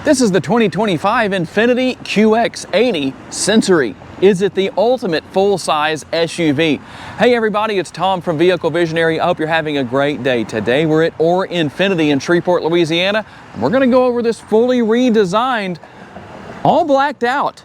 This is the 2025 Infiniti QX80 Sensory. Is it the ultimate full-size SUV? Hey everybody, it's Tom from Vehicle Visionary. I hope you're having a great day. Today we're at Infiniti in Shreveport, Louisiana, and we're going to go over this fully redesigned, all blacked out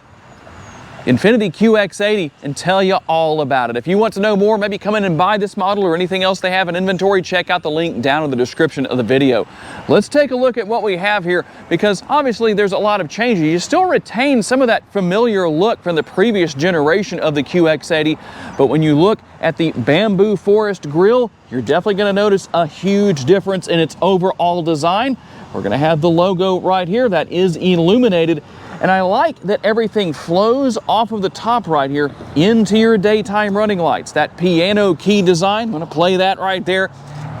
Infiniti QX80 and tell you all about it. If you want to know more, maybe come in and buy this model or anything else they have in inventory, check out the link down in the description of the video. Let's take a look at what we have here, because obviously there's a lot of changes. You still retain some of that familiar look from the previous generation of the QX80, but when you look at the bamboo forest grille, you're definitely going to notice a huge difference in its overall design. We're going to have the logo right here that is illuminated. And I like that everything flows off of the top right here into your daytime running lights. That piano key design, I'm going to play that right there.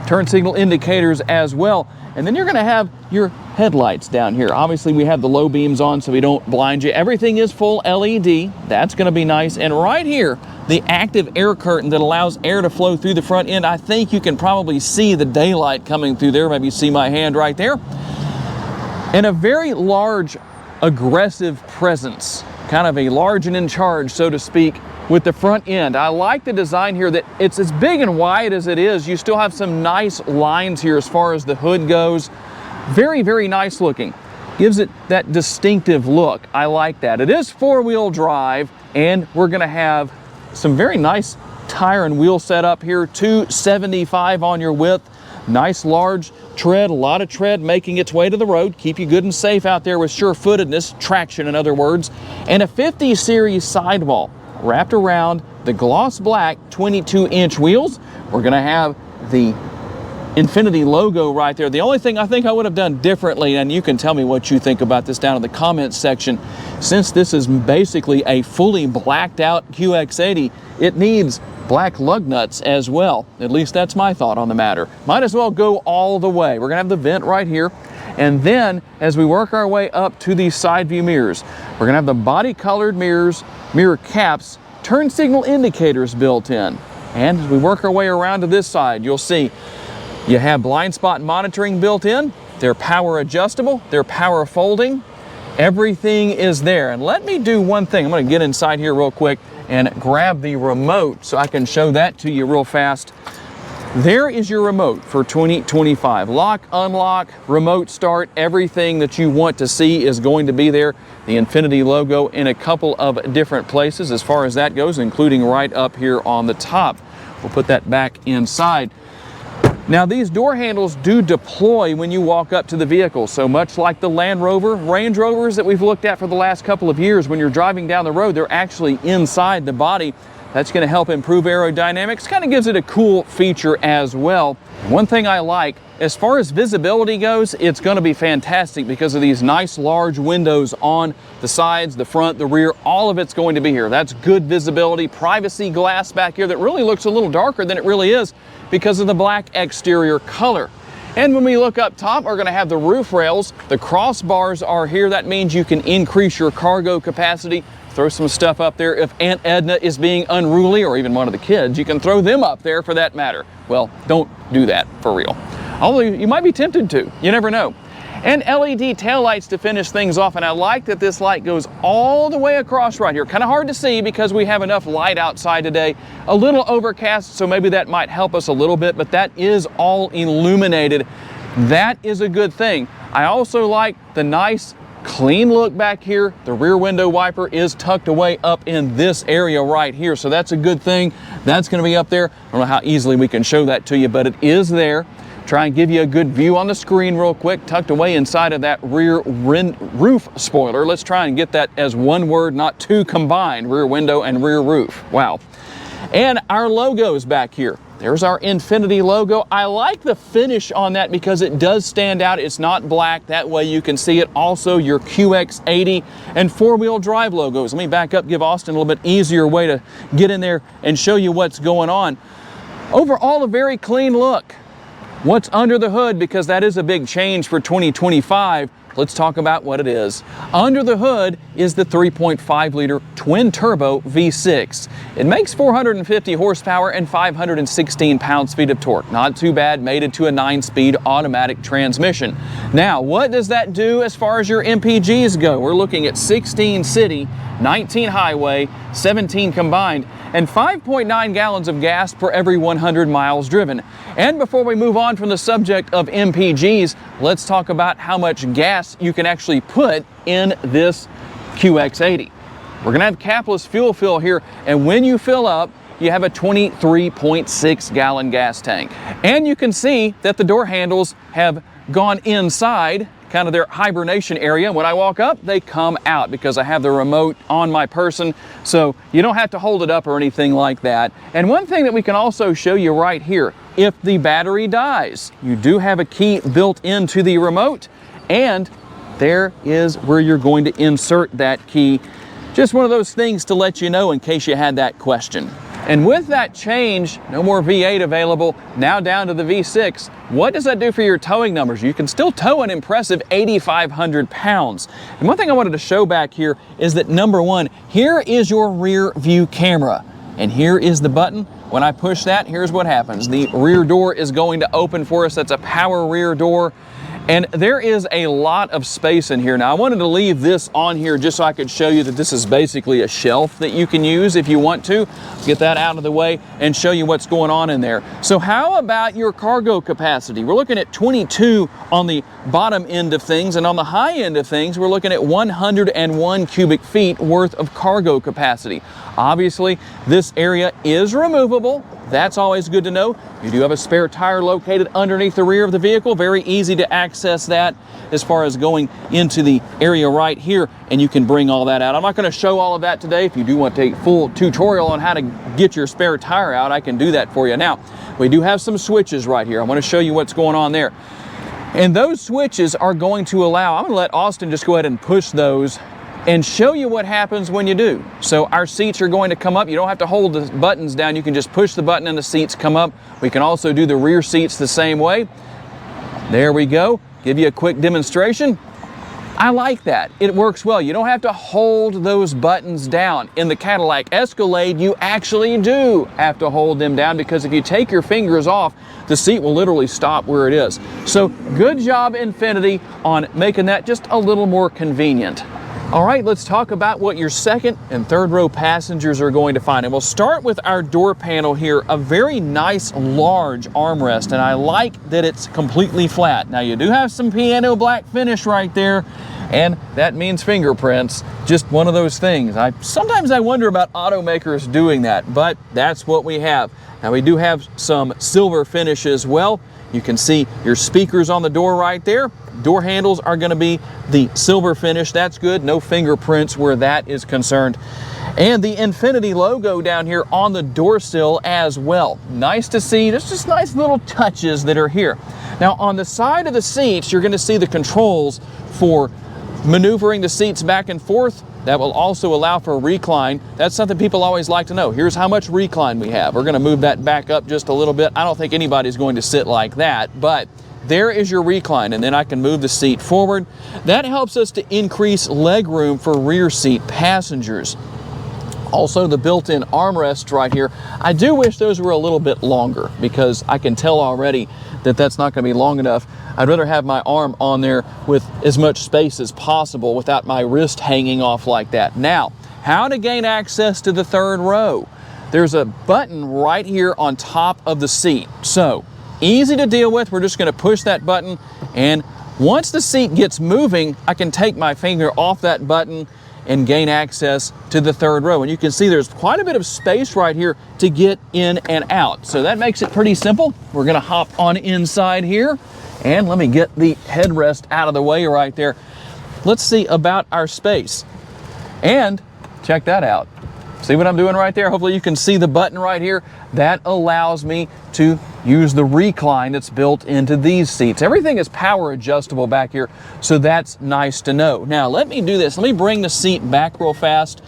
Turn signal indicators as well. And then you're going to have your headlights down here. Obviously we have the low beams on so we don't blind you. Everything is full LED. That's going to be nice. And right here, the active air curtain that allows air to flow through the front end. I think you can probably see the daylight coming through there. Maybe you see my hand right there. And a very large aggressive presence, kind of a large and in charge, so to speak, with the front end. I like the design here that it's as big and wide as it is. You still have some nice lines here as far as the hood goes. Very, very nice looking. Gives it that distinctive look. I like that. It is four-wheel drive, and we're going to have some very nice tire and wheel setup here. 275 on your width. Nice large tread, a lot of tread making its way to the road. Keep you good and safe out there with sure-footedness, traction in other words. And a 50 series sidewall wrapped around the gloss black 22-inch wheels. We're going to have the Infiniti logo right there. The only thing I think I would have done differently, and you can tell me what you think about this down in the comments section, since this is basically a fully blacked out QX80, it needs black lug nuts as well. At least that's my thought on the matter. Might as well go all the way. We're gonna have the vent right here. And then as we work our way up to these side view mirrors, we're gonna have the body colored mirrors, mirror caps, turn signal indicators built in. And as we work our way around to this side, you'll see you have blind spot monitoring built in. They're power adjustable, they're power folding. Everything is there. And let me do one thing. I'm gonna get inside here real quick and grab the remote so I can show that to you real fast. There is your remote for 2025. Lock, unlock, remote start, everything that you want to see is going to be there. The Infiniti logo in a couple of different places as far as that goes, including right up here on the top. We'll put that back inside. Now these door handles do deploy when you walk up to the vehicle, so much like the Land Rover, Range Rovers that we've looked at for the last couple of years, when you're driving down the road, they're actually inside the body. That's going to help improve aerodynamics, kind of gives it a cool feature as well. One thing I like, as far as visibility goes, it's going to be fantastic because of these nice large windows on the sides, the front, the rear, all of it's going to be here. That's good visibility, privacy glass back here that really looks a little darker than it really is because of the black exterior color. And when we look up top, we're going to have the roof rails. The crossbars are here. That means you can increase your cargo capacity. Throw some stuff up there. If Aunt Edna is being unruly, or even one of the kids, you can throw them up there for that matter. Well, don't do that for real. Although you might be tempted to, you never know. And LED taillights to finish things off, and I like that this light goes all the way across right here. Kind of hard to see because we have enough light outside today. A little overcast, so maybe that might help us a little bit, but that is all illuminated. That is a good thing. I also like the nice clean look back here. The rear window wiper is tucked away up in this area right here, so that's a good thing. That's going to be up there. I don't know how easily we can show that to you, but it is there. Try and give you a good view on the screen real quick, tucked away inside of that rear roof spoiler. Let's try and get that as one word, not two combined, rear window and rear roof. Wow. And our logo is back here. There's our Infiniti logo. I like the finish on that because it does stand out. It's not black. That way you can see it. Also your QX80 and four-wheel drive logos. Let me back up, give Austin a little bit easier way to get in there and show you what's going on. Overall, a very clean look. What's under the hood, because that is a big change for 2025. let's talk about what it is. Under the hood is the 3.5 liter twin turbo V6. It makes 450 horsepower and 516 pounds-feet of torque. Not too bad, made it to a 9-speed automatic transmission. Now, what does that do as far as your MPGs go? We're looking at 16 city, 19 highway, 17 combined, and 5.9 gallons of gas per every 100 miles driven. And before we move on from the subject of MPGs, let's talk about how much gas you can actually put in this QX80. We're gonna have capless fuel fill here, and when you fill up, you have a 23.6 gallon gas tank. And you can see that the door handles have gone inside, kind of their hibernation area. When I walk up, they come out because I have the remote on my person, so you don't have to hold it up or anything like that. And one thing that we can also show you right here, if the battery dies, you do have a key built into the remote, and there is where you're going to insert that key. Just one of those things to let you know in case you had that question. And with that change, no more V8 available, now down to the V6, what does that do for your towing numbers? You can still tow an impressive 8,500 pounds. And one thing I wanted to show back here is that number one, here is your rear view camera. And here is the button. When I push that, here's what happens. The rear door is going to open for us. That's a power rear door. And there is a lot of space in here. Now, I wanted to leave this on here just so I could show you that this is basically a shelf that you can use if you want to. Get that out of the way and show you what's going on in there. So how about your cargo capacity? We're looking at 22 on the bottom end of things, and on the high end of things, we're looking at 101 cubic feet worth of cargo capacity. Obviously, this area is removable. That's always good to know. You do have a spare tire located underneath the rear of the vehicle. Very easy to access that as far as going into the area right here, and you can bring all that out. I'm not going to show all of that today. If you do want to take a full tutorial on how to get your spare tire out, I can do that for you. Now, we do have some switches right here. I want to show you what's going on there. And those switches are going to allow, I'm going to let Austin just go ahead and push those and show you what happens when you do. So our seats are going to come up. You don't have to hold the buttons down. You can just push the button and the seats come up. We can also do the rear seats the same way. There we go. Give you a quick demonstration. I like that. It works well. You don't have to hold those buttons down. In the Cadillac Escalade, you actually do have to hold them down, because if you take your fingers off, the seat will literally stop where it is. So good job, Infiniti, on making that just a little more convenient. All right, let's talk about what your second and third row passengers are going to find. And we'll start with our door panel here, a very nice large armrest, and I like that it's completely flat. Now, you do have some piano black finish right there, and that means fingerprints. Just one of those things. Sometimes I wonder about automakers doing that, but that's what we have. Now, we do have some silver finish as well. You can see your speakers on the door right there. Door handles are going to be the silver finish. That's good. No fingerprints where that is concerned. And the Infiniti logo down here on the door sill as well. Nice to see. There's just nice little touches that are here. Now, on the side of the seats, you're going to see the controls for maneuvering the seats back and forth. That will also allow for a recline. That's something people always like to know. Here's how much recline we have. We're going to move that back up just a little bit. I don't think anybody's going to sit like that, but there is your recline, and then I can move the seat forward. That helps us to increase leg room for rear seat passengers. Also, the built-in armrest right here, I do wish those were a little bit longer, because I can tell already that that's not going to be long enough. I'd rather have my arm on there with as much space as possible without my wrist hanging off like that. Now, how to gain access to the third row? There's a button right here on top of the seat. So, easy to deal with. We're just going to push that button, and once the seat gets moving, I can take my finger off that button and gain access to the third row. And you can see there's quite a bit of space right here to get in and out. So that makes it pretty simple. We're going to hop on inside here, and let me get the headrest out of the way right there. Let's see about our space. And check that out. See what I'm doing right there? Hopefully you can see the button right here. That allows me to use the recline that's built into these seats. Everything is power adjustable back here, so that's nice to know. Now, let me do this. Let me bring the seat back real fast,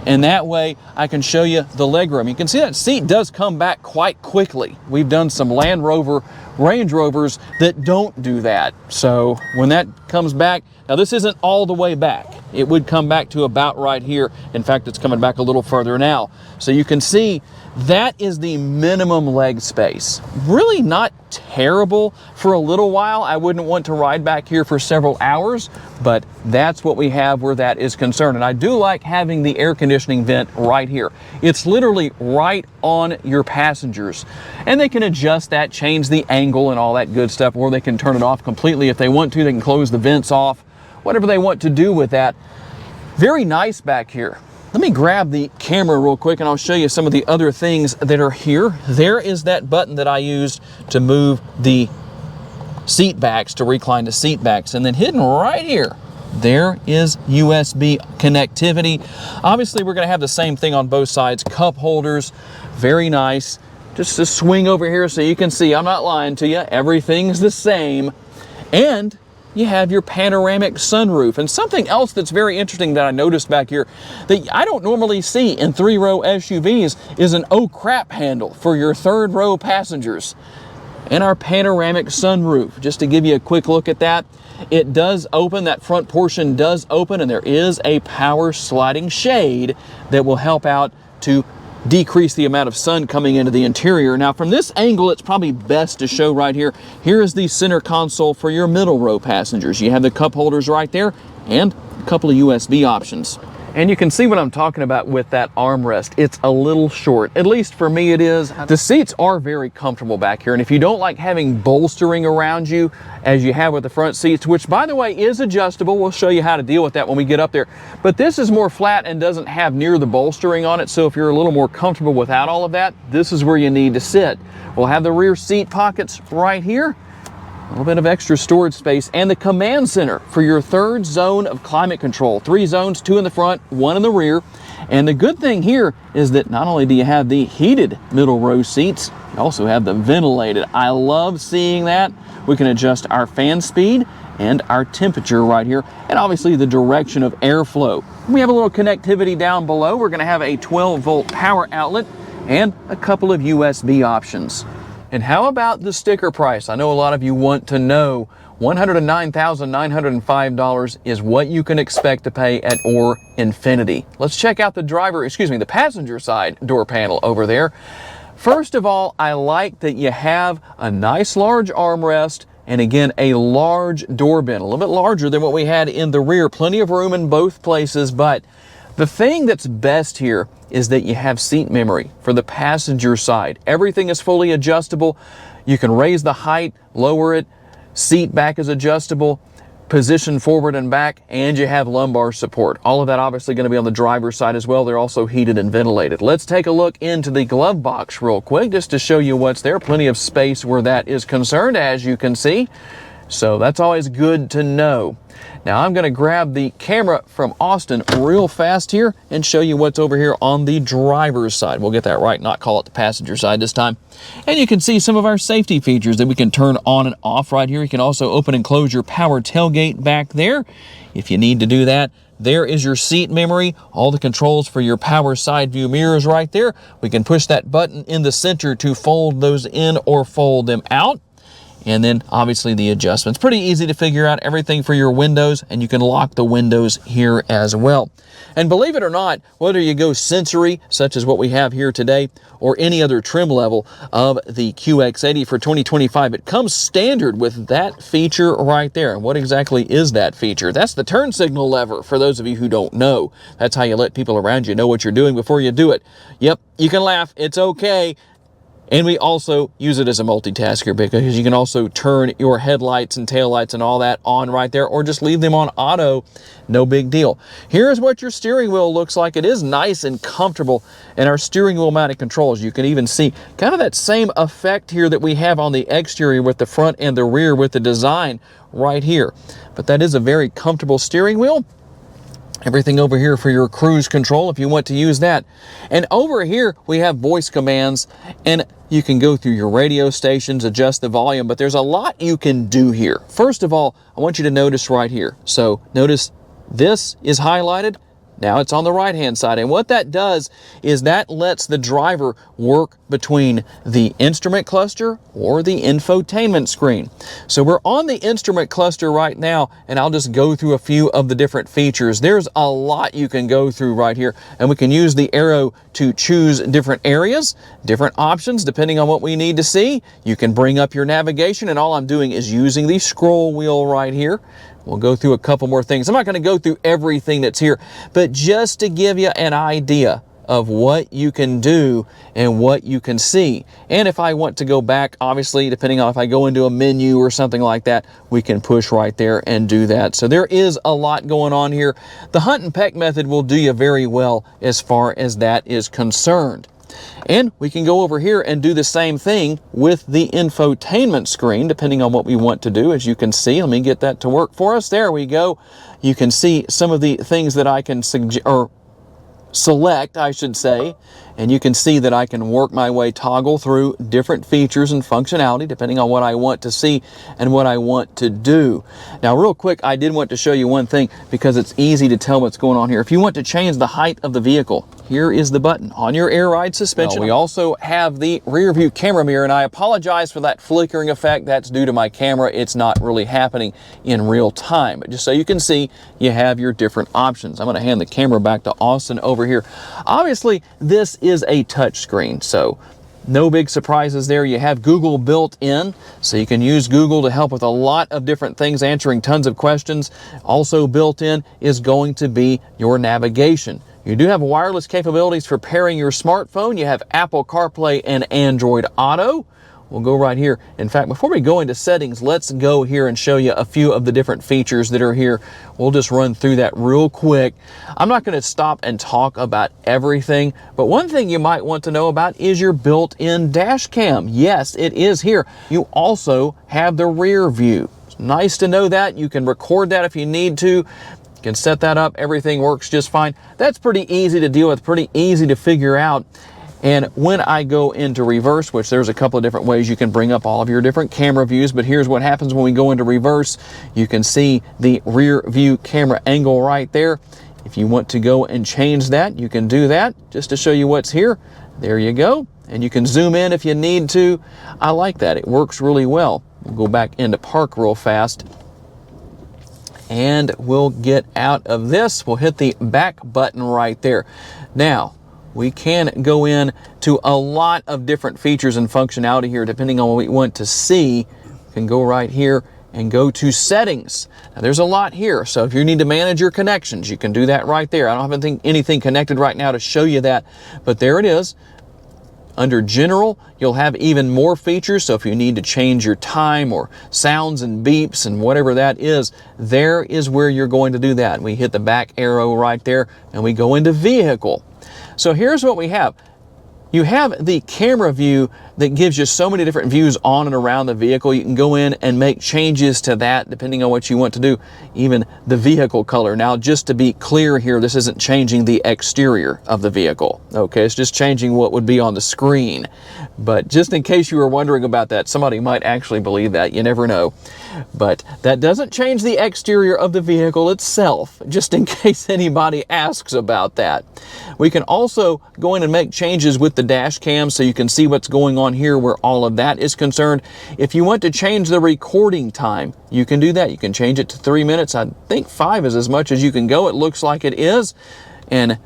and that way I can show you the legroom. You can see that seat does come back quite quickly. We've done some Land Rover Range Rovers that don't do that. So when that comes back, now this isn't all the way back. It would come back to about right here. In fact, it's coming back a little further now. So you can see that is the minimum leg space. Really not terrible for a little while. I wouldn't want to ride back here for several hours, but that's what we have where that is concerned. And I do like having the air conditioning vent right here. It's literally right on your passengers. And they can adjust that, change the angle and all that good stuff, or they can turn it off completely if they want to. They can close the vents off, whatever they want to do with that. Very nice back here. Let me grab the camera real quick and I'll show you some of the other things that are here. There is that button that I used to move the seat backs, to recline the seat backs. And then hidden right here, there is USB connectivity. Obviously, we're going to have the same thing on both sides. Cup holders, very nice. Just to swing over here so you can see, I'm not lying to you, everything's the same. And you have your panoramic sunroof. And something else that's very interesting that I noticed back here that I don't normally see in 3-row SUVs is an oh crap handle for your 3rd row passengers. And our panoramic sunroof, just to give you a quick look at that, it does open, that front portion does open, and there is a power sliding shade that will help out to decrease the amount of sun coming into the interior. Now from this angle, it's probably best to show right here. Here is the center console for your middle row passengers. You have the cup holders right there and a couple of USB options. And you can see what I'm talking about with that armrest. It's a little short, at least for me it is. The seats are very comfortable back here, and if you don't like having bolstering around you as you have with the front seats, which by the way is adjustable, we'll show you how to deal with that when we get up there, but this is more flat and doesn't have near the bolstering on it, so if you're a little more comfortable without all of that, this is where you need to sit. We'll have the rear seat pockets right here, a little bit of extra storage space, and the command center for your 3rd zone of climate control. 3 zones, 2 in the front, 1 in the rear. And the good thing here is that not only do you have the heated middle row seats, you also have the ventilated. I love seeing that. We can adjust our fan speed and our temperature right here, and obviously the direction of airflow. We have a little connectivity down below. We're gonna have a 12-volt power outlet and a couple of USB options. And how about the sticker price? I know a lot of you want to know. $109,905 is what you can expect to pay at Infiniti. Let's check out the passenger side door panel over there. First of all, I like that you have a nice large armrest and again, a large door bin, a little bit larger than what we had in the rear. Plenty of room in both places, but the thing that's best here is that you have seat memory for the passenger side. Everything is fully adjustable. You can raise the height, lower it, seat back is adjustable, position forward and back, and you have lumbar support. All of that obviously going to be on the driver's side as well. They're also heated and ventilated. Let's take a look into the glove box real quick just to show you what's there. Plenty of space where that is concerned, as you can see. So that's always good to know. Now I'm going to grab the camera from Austin real fast here and show you what's over here on the driver's side. We'll get that right, not call it the passenger side this time. And you can see some of our safety features that we can turn on and off right here. You can also open and close your power tailgate back there if you need to do that. There is your seat memory, all the controls for your power side view mirrors right there. We can push that button in the center to fold those in or fold them out. And then obviously the adjustments. Pretty easy to figure out, everything for your windows, and you can lock the windows here as well. And believe it or not, whether you go sensory, such as what we have here today, or any other trim level of the QX80 for 2025, it comes standard with that feature right there. And what exactly is that feature? That's the turn signal lever, for those of you who don't know. That's how you let people around you know what you're doing before you do it. Yep, you can laugh, it's okay. And we also use it as a multitasker because you can also turn your headlights and taillights and all that on right there, or just leave them on auto, no big deal. Here's what your steering wheel looks like. It is nice and comfortable, and our steering wheel mounted controls, you can even see kind of that same effect here that we have on the exterior with the front and the rear with the design right here. But that is a very comfortable steering wheel. Everything over here for your cruise control if you want to use that. And over here we have voice commands, and you can go through your radio stations, adjust the volume, but there's a lot you can do here. First of all, I want you to notice right here. So notice this is highlighted. Now it's on the right-hand side. And what that does is that lets the driver work between the instrument cluster or the infotainment screen. So we're on the instrument cluster right now, and I'll just go through a few of the different features. There's a lot you can go through right here, and we can use the arrow to choose different areas, different options, depending on what we need to see. You can bring up your navigation, and all I'm doing is using the scroll wheel right here. We'll go through a couple more things. I'm not going to go through everything that's here, but just to give you an idea of what you can do and what you can see. And if I want to go back, obviously, depending on if I go into a menu or something like that, we can push right there and do that. So there is a lot going on here. The hunt and peck method will do you very well as far as that is concerned. And we can go over here and do the same thing with the infotainment screen, depending on what we want to do. As you can see, let me get that to work for us. There we go. You can see some of the things that I can select, I should say, and you can see that I can work my way, toggle through different features and functionality depending on what I want to see and what I want to do. Now real quick, I did want to show you one thing because it's easy to tell what's going on here. If you want to change the height of the vehicle, here is the button on your air ride suspension. We also have the rear view camera mirror, and I apologize for that flickering effect. That's due to my camera. It's not really happening in real time. But just so you can see, you have your different options. I'm going to hand the camera back to Austin over here. Obviously, this is a touch screen, so no big surprises there. You have Google built in, so you can use Google to help with a lot of different things, answering tons of questions. Also built in is going to be your navigation. You do have wireless capabilities for pairing your smartphone. You have Apple CarPlay and Android Auto. We'll go right here. In fact, before we go into settings, let's go here and show you a few of the different features that are here. We'll just run through that real quick. I'm not going to stop and talk about everything, but one thing you might want to know about is your built-in dash cam. Yes, it is here. You also have the rear view. It's nice to know that. You can record that if you need to. You can set that up. Everything works just fine. That's pretty easy to deal with, pretty easy to figure out. And when I go into reverse, which there's a couple of different ways you can bring up all of your different camera views, but here's what happens when we go into reverse. You can see the rear view camera angle right there. If you want to go and change that, you can do that just to show you what's here. There you go. And you can zoom in if you need to. I like that. It works really well. We'll go back into park real fast. And we'll get out of this. We'll hit the back button right there. Now, we can go in to a lot of different features and functionality here depending on what we want to see. We can go right here and go to settings. Now, there's a lot here, so if you need to manage your connections, you can do that right there. I don't have anything connected right now to show you that, but there it is. Under General, you'll have even more features, so if you need to change your time or sounds and beeps and whatever that is, there is where you're going to do that. We hit the back arrow right there, and we go into Vehicle. So here's what we have. You have the camera view that gives you so many different views on and around the vehicle. You can go in and make changes to that depending on what you want to do, even the vehicle color. Now, just to be clear here, this isn't changing the exterior of the vehicle. Okay, it's just changing what would be on the screen. But just in case you were wondering about that, somebody might actually believe that. You never know. But that doesn't change the exterior of the vehicle itself, just in case anybody asks about that. We can also go in and make changes with the dash cam so you can see what's going on here where all of that is concerned. If you want to change the recording time, you can do that. You can change it to 3 minutes. I think 5 is as much as you can go. It looks like it is. And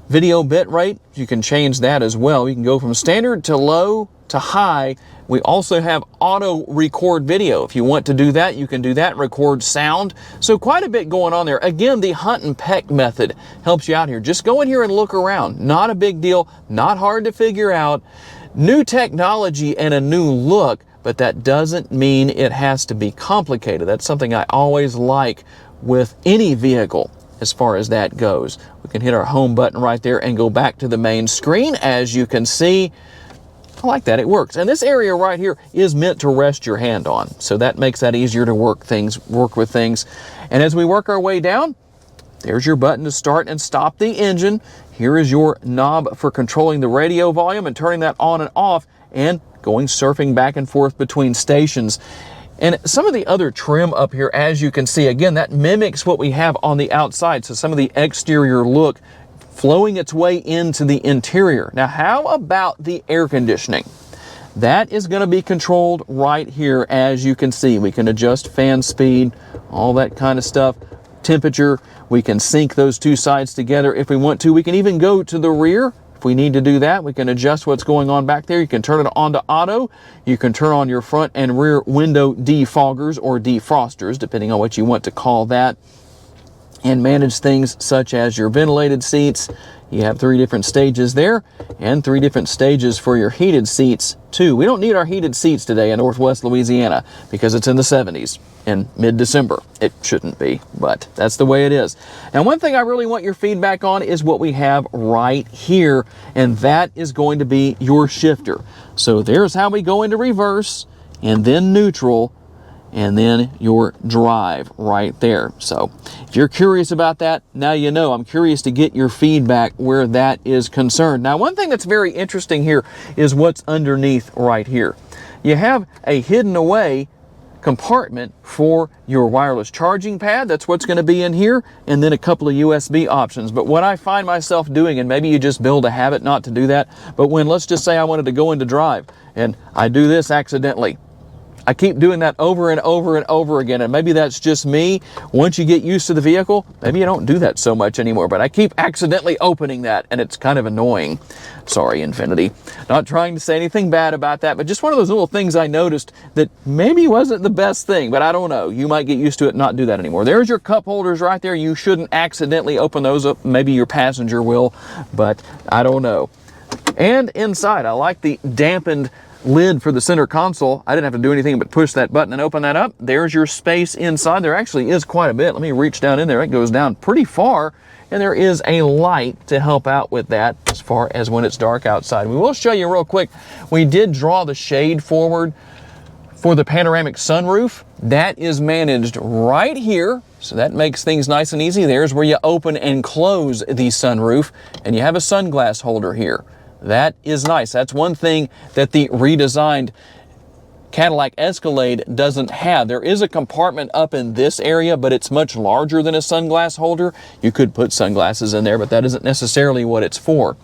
video bit rate, you can change that as well. You can go from standard to low to high. We also have auto record video. If you want to do that, you can do that, record sound. So quite a bit going on there. Again, the hunt and peck method helps you out here. Just go in here and look around. Not a big deal, not hard to figure out. New technology and a new look, but that doesn't mean it has to be complicated. That's something I always like with any vehicle as far as that goes. We can hit our home button right there and go back to the main screen. As you can see, I like that, it works. And this area right here is meant to rest your hand on. So that makes that easier to work with things. And as we work our way down, there's your button to start and stop the engine. Here is your knob for controlling the radio volume and turning that on and off and going surfing back and forth between stations. And some of the other trim up here, as you can see, again, that mimics what we have on the outside. So some of the exterior look flowing its way into the interior. Now, how about the air conditioning? That is going to be controlled right here, as you can see. We can adjust fan speed, all that kind of stuff. Temperature, we can sync those two sides together if we want to. We can even go to the rear. If we need to do that, we can adjust what's going on back there. You can turn it on to auto. You can turn on your front and rear window defoggers or defrosters, depending on what you want to call that, and manage things such as your ventilated seats. You have 3 different stages there and 3 different stages for your heated seats too. We don't need our heated seats today in Northwest Louisiana because it's in the 70s in mid-December. It shouldn't be, but that's the way it is. Now, one thing I really want your feedback on is what we have right here, and that is going to be your shifter. So there's how we go into reverse and then neutral, and then your drive right there. So if you're curious about that, now you know. I'm curious to get your feedback where that is concerned. Now, one thing that's very interesting here is what's underneath right here. You have a hidden away compartment for your wireless charging pad. That's what's going to be in here, and then a couple of USB options. But what I find myself doing, and maybe you just build a habit not to do that, but when, let's just say I wanted to go into drive and I do this accidentally, I keep doing that over and over and over again, and maybe that's just me. Once you get used to the vehicle, maybe you don't do that so much anymore, but I keep accidentally opening that, and it's kind of annoying. Sorry, Infiniti. Not trying to say anything bad about that, but just one of those little things I noticed that maybe wasn't the best thing, but I don't know. You might get used to it and not do that anymore. There's your cup holders right there. You shouldn't accidentally open those up. Maybe your passenger will, but I don't know. And inside, I like the dampened lid for the center console. I didn't have to do anything but push that button and open that up. There's your space inside. There actually is quite a bit. Let me reach down in there. It goes down pretty far, and there is a light to help out with that as far as when it's dark outside. We will show you real quick. We did draw the shade forward for the panoramic sunroof. That is managed right here, so that makes things nice and easy. There's where you open and close the sunroof, and you have a sunglass holder here. That is nice. That's one thing that the redesigned Cadillac Escalade doesn't have. There is a compartment up in this area, but it's much larger than a sunglass holder. You could put sunglasses in there, but that isn't necessarily what it's for.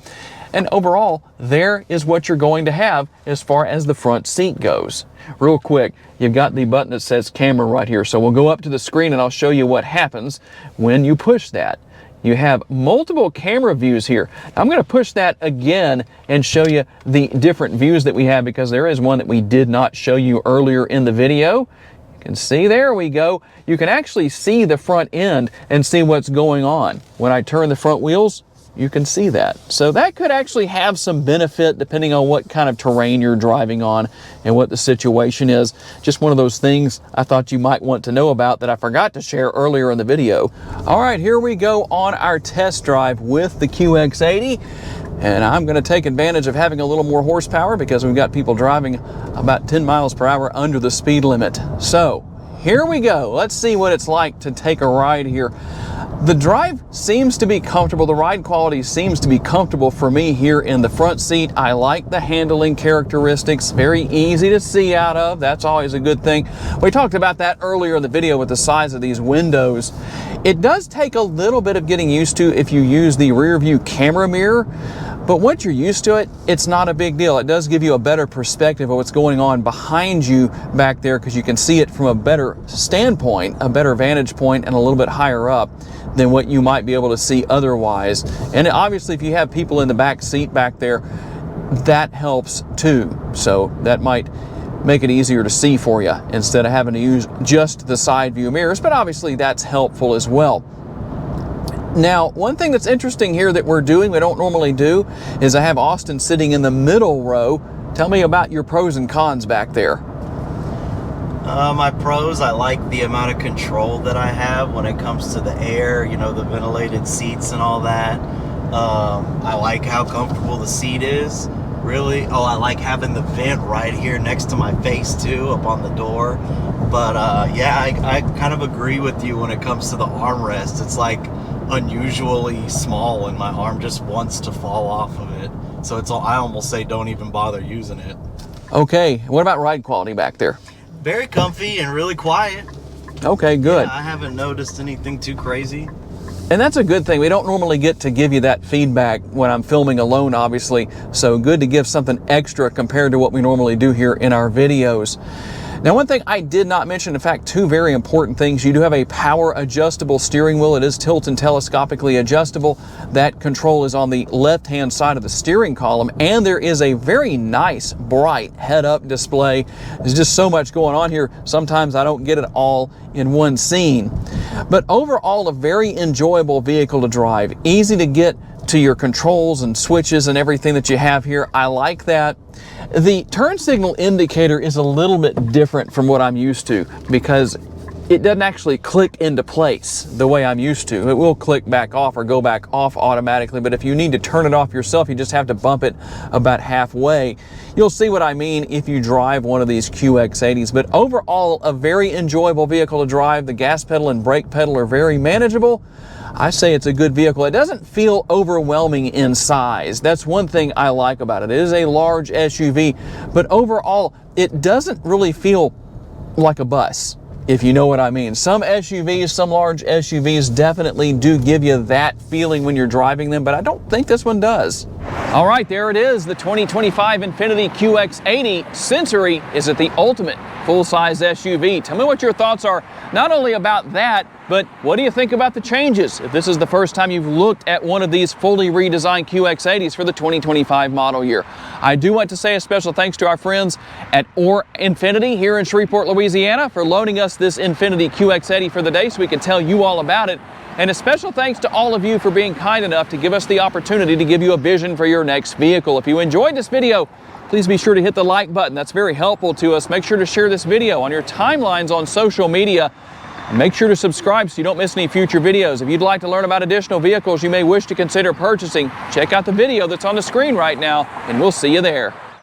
And overall, there is what you're going to have as far as the front seat goes. Real quick, you've got the button that says camera right here. So we'll go up to the screen and I'll show you what happens when you push that. You have multiple camera views here. I'm going to push that again and show you the different views that we have, because there is one that we did not show you earlier in the video. You can see, there we go. You can actually see the front end and see what's going on. When I turn the front wheels, you can see that. So that could actually have some benefit depending on what kind of terrain you're driving on and what the situation is. Just one of those things I thought you might want to know about that I forgot to share earlier in the video. All right, here we go on our test drive with the QX80. And I'm going to take advantage of having a little more horsepower because we've got people driving about 10 miles per hour under the speed limit. So here we go. Let's see what it's like to take a ride here. The drive seems to be comfortable. The ride quality seems to be comfortable for me here in the front seat. I like the handling characteristics. Very easy to see out of. That's always a good thing. We talked about that earlier in the video with the size of these windows. It does take a little bit of getting used to if you use the rear view camera mirror, but once you're used to it, it's not a big deal. It does give you a better perspective of what's going on behind you back there, because you can see it from a better standpoint, a better vantage point, and a little bit higher up than what you might be able to see otherwise. And obviously, if you have people in the back seat back there, that helps too. So that might make it easier to see for you instead of having to use just the side view mirrors, but obviously that's helpful as well. Now, one thing that's interesting here that we're doing, we don't normally do, is I have Austin sitting in the middle row. Tell me about your pros and cons back there. My pros, I like the amount of control that I have when it comes to the air, you know, the ventilated seats and all that. I like how comfortable the seat is, really. Oh, I like having the vent right here next to my face too, up on the door. But yeah, I kind of agree with you when it comes to the armrest. It's like unusually small and my arm just wants to fall off of it. So it's all, I almost say don't even bother using it. Okay, what about ride quality back there? Very comfy and really quiet. Okay, good. Yeah, I haven't noticed anything too crazy. And that's a good thing. We don't normally get to give you that feedback when I'm filming alone, obviously. So good to give something extra compared to what we normally do here in our videos. Now, one thing I did not mention, in fact, two very important things. You do have a power adjustable steering wheel. It is tilt and telescopically adjustable. That control is on the left-hand side of the steering column. And there is a very nice, bright head-up display. There's just so much going on here. Sometimes I don't get it all in one scene. But overall, a very enjoyable vehicle to drive. Easy to get to your controls and switches and everything that you have here. I like that. The turn signal indicator is a little bit different from what I'm used to because it doesn't actually click into place the way I'm used to. It will click back off or go back off automatically, but if you need to turn it off yourself, you just have to bump it about halfway. You'll see what I mean if you drive one of these QX80s, but overall, a very enjoyable vehicle to drive. The gas pedal and brake pedal are very manageable. I say it's a good vehicle. It doesn't feel overwhelming in size. That's one thing I like about it. It is a large SUV, but overall, it doesn't really feel like a bus, if you know what I mean. Some SUVs, some large SUVs definitely do give you that feeling when you're driving them, but I don't think this one does. All right, there it is. The 2025 Infiniti QX80 Sensory. Is it the ultimate full-size SUV? Tell me what your thoughts are, not only about that, but what do you think about the changes? If this is the first time you've looked at one of these fully redesigned QX80s for the 2025 model year. I do want to say a special thanks to our friends at Infiniti here in Shreveport, Louisiana for loaning us this Infiniti QX80 for the day so we can tell you all about it. And a special thanks to all of you for being kind enough to give us the opportunity to give you a vision for your next vehicle. If you enjoyed this video, please be sure to hit the like button. That's very helpful to us. Make sure to share this video on your timelines on social media. And make sure to subscribe so you don't miss any future videos. If you'd like to learn about additional vehicles you may wish to consider purchasing, check out the video that's on the screen right now, and we'll see you there.